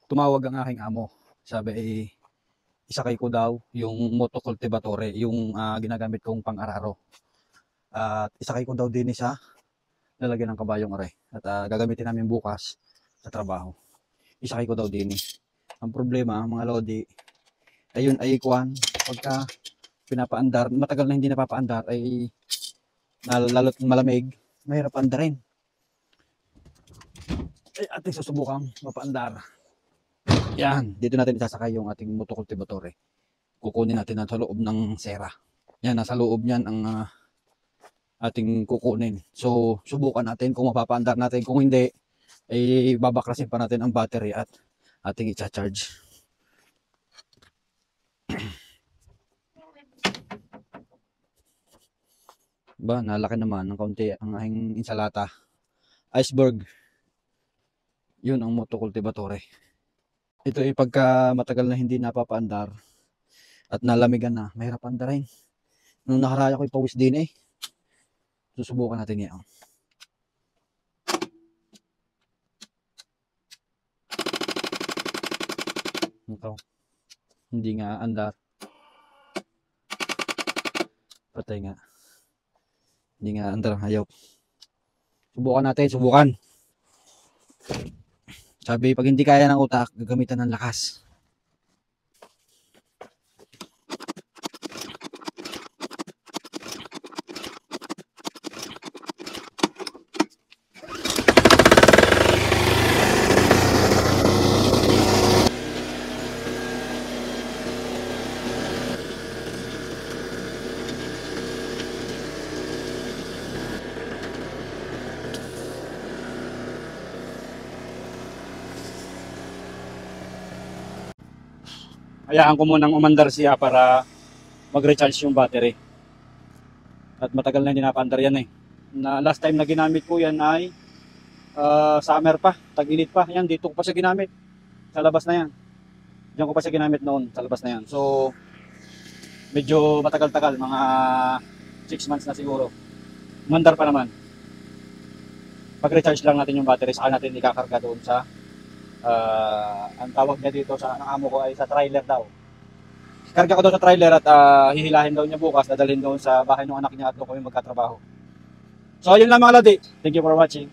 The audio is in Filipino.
tumawag ang aking amo. Sabi isakay ko daw yung motocultivatore, yung ginagamit kong pang-araro. At isakay ko daw din sa lalagyan ng kabayong are. At gagamitin namin bukas sa trabaho. Isakay ko daw din. Ang problema, mga lodi, ayun ay kuwan, pagka pinapaandar, matagal na hindi napapaandar, ay lalo't malamig, mahirap andarin. Ay ating susubukang mapaandar. Yan, dito natin isasakay yung ating motocultivatore. Kukunin natin sa loob ng sera. Yan, nasa loob niyan ang ating kukunin. So, subukan natin kung mapapaandar natin. Kung hindi, ay babaklasin pa natin ang battery at ating i-charge. Ba, nalaki naman ng kaunti ang aking insalata. Iceberg. Yun ang motocultivatore. Ito ay pagka matagal na hindi napapaandar at nalamigan na, mahirap andarin. Nung nakaraya ko ipawis din susubukan natin yan. Ito. Hindi nga andar. Patay nga. Hindi nga andar ang hayop. Subukan natin, subukan. Sabi, pag hindi kaya ng utak, gagamitan ng lakas. Hayaan ko munang umandar siya para mag-recharge yung battery. At matagal na hindi napaandar yan Na last time na ginamit ko yan ay summer pa, tag-init pa. Yan, dito ko pa siya ginamit. Sa labas na yan. Diyan ko pa siya ginamit noon, sa labas na yan. So, medyo matagal-tagal, mga 6 months na siguro. Umandar pa naman. Pag-recharge lang natin yung battery, saka natin ikakarga doon sa ang tawag niya dito sa amo ko ay sa trailer daw. Karga ko daw sa trailer at hihilahin daw niya bukas, dadalhin doon sa bahay ng anak niya at doon kami magkatrabaho. So ayun lang mga lodi. Thank you for watching.